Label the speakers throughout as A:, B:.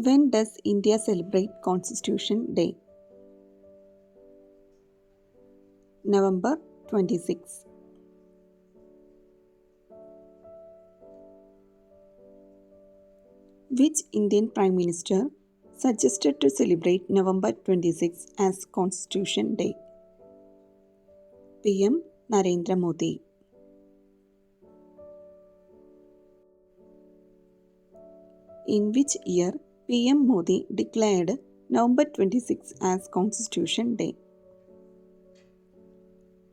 A: When does India celebrate Constitution Day? November 26. Which Indian Prime Minister suggested to celebrate November 26 as Constitution Day? PM Narendra Modi. In which year PM Modi declared November 26 as Constitution Day?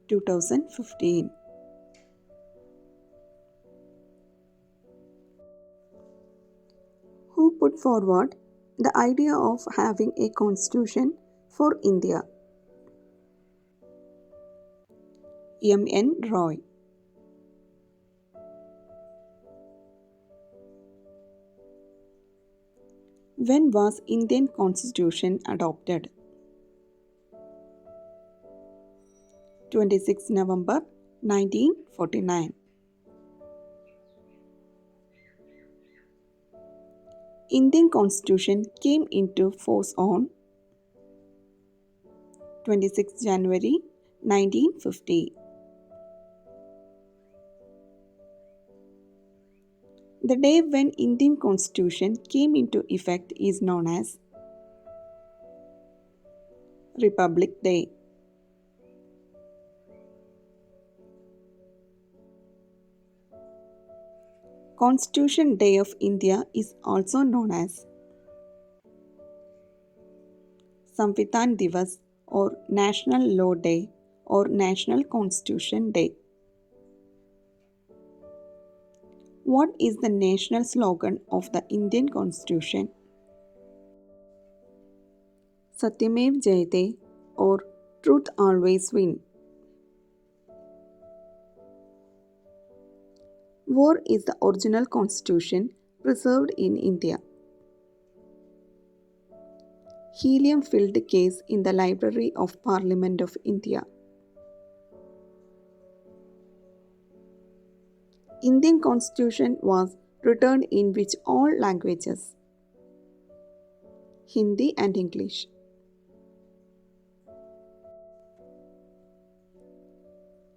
A: 2015. Who put forward the idea of having a constitution for India? M.N. Roy. When was Indian Constitution adopted? 26 November 1949. Indian Constitution came into force on 26 January 1950. The day when Indian Constitution came into effect is known as Republic Day. Constitution Day of India is also known as Samvidhan Divas or National Law Day or National Constitution Day. What is the national slogan of the Indian Constitution? Satyamev Jayate or Truth Always Win. Where is the original constitution preserved in India? Helium-filled case in the Library of Parliament of India. Indian Constitution was written in which all languages? Hindi and English.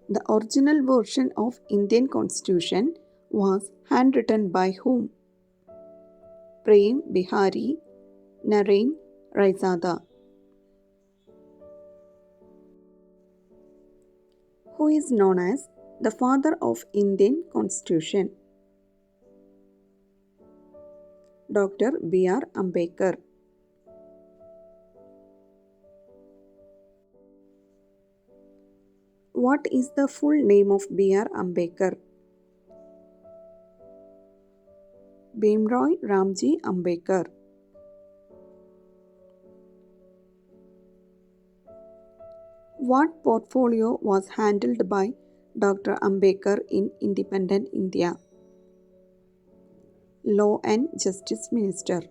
A: The original version of Indian Constitution was handwritten by whom? Prem Bihari Narain Raizada. Who is known as the father of Indian Constitution? Dr. B.R. Ambedkar. What is the full name of B.R. Ambedkar? Bhimrao Ramji Ambedkar. What portfolio was handled by Dr. Ambedkar in independent India? Law and Justice Minister.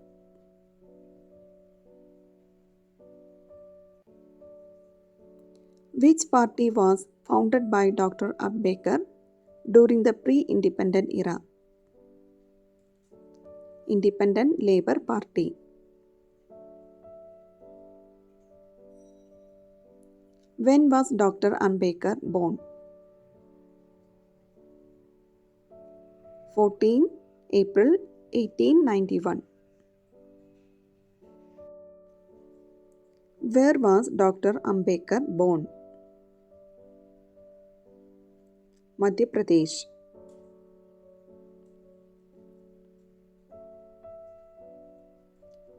A: Which party was founded by Dr. Ambedkar during the pre-independent era? Independent Labour Party. When was Dr. Ambedkar born? 14 April 1891. Where was Dr. Ambedkar born? Madhya Pradesh.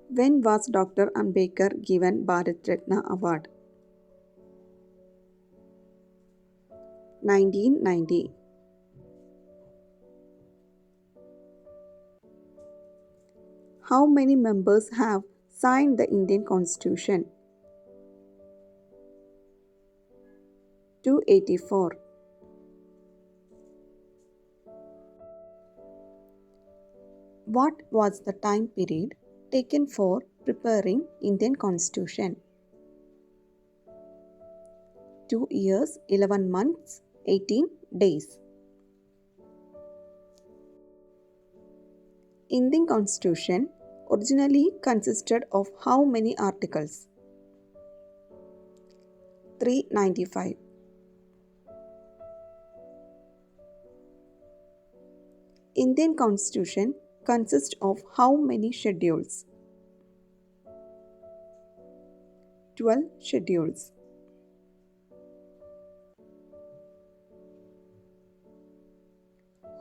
A: When was Dr. Ambedkar given Bharat Ratna Award? 1990. How many members have signed the Indian Constitution? 284. What was the time period taken for preparing Indian Constitution? 2 years, 11 months, 18 days. Indian Constitution originally consisted of how many articles? 395. Indian Constitution consists of how many schedules? 12 schedules.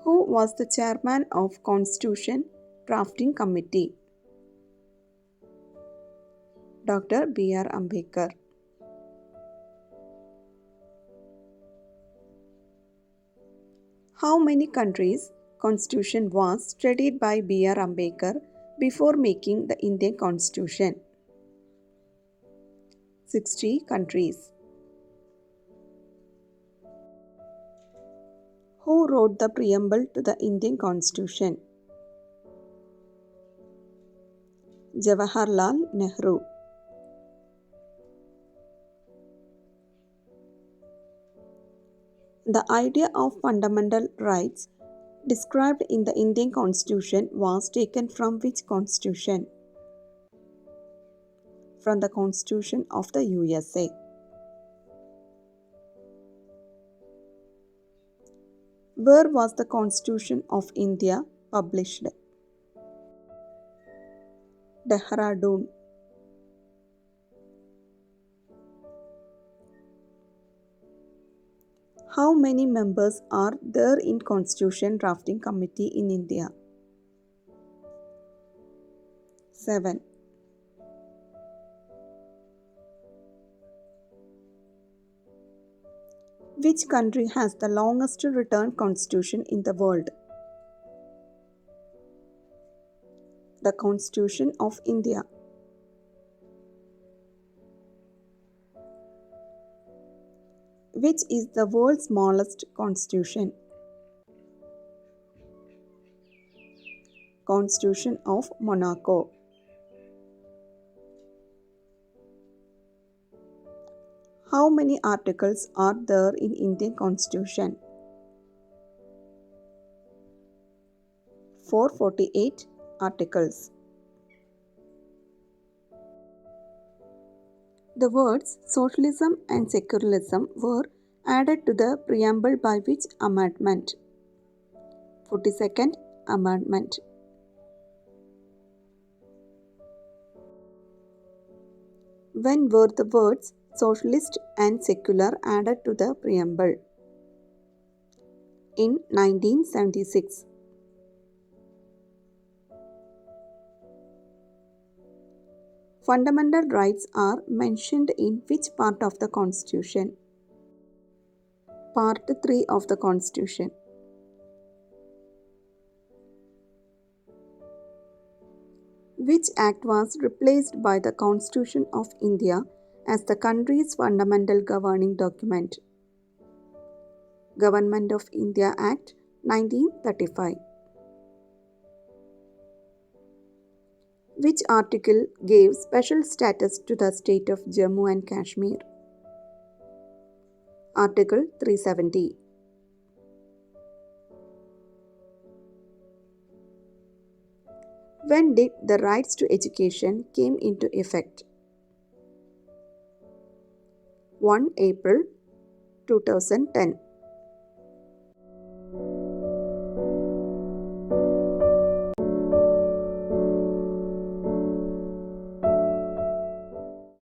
A: Who was the chairman of Constitution Drafting Committee? Dr. B.R. Ambedkar. How many countries' constitution was studied by B.R. Ambedkar before making the Indian Constitution? 60 countries. Who wrote the preamble to the Indian Constitution? Jawaharlal Nehru. The idea of fundamental rights described in the Indian Constitution was taken from which constitution? From the Constitution of the USA. Where was the Constitution of India published? Dehradun. How many members are there in Constitution Drafting Committee in India? 7. Which country has the longest written constitution in the world? The Constitution of India. Which is the world's smallest constitution? Constitution of Monaco. How many articles are there in Indian Constitution? 448 articles. The words socialism and secularism were added to the preamble by which amendment? 42nd Amendment. When were the words socialist and secular added to the preamble? In 1976. Fundamental rights are mentioned in which part of the Constitution? Part 3 of the Constitution. Which act was replaced by the Constitution of India as the country's fundamental governing document? Government of India Act 1935. Which article gave special status to the state of Jammu and Kashmir? Article 370. When did the rights to education came into effect? 1 April 2010.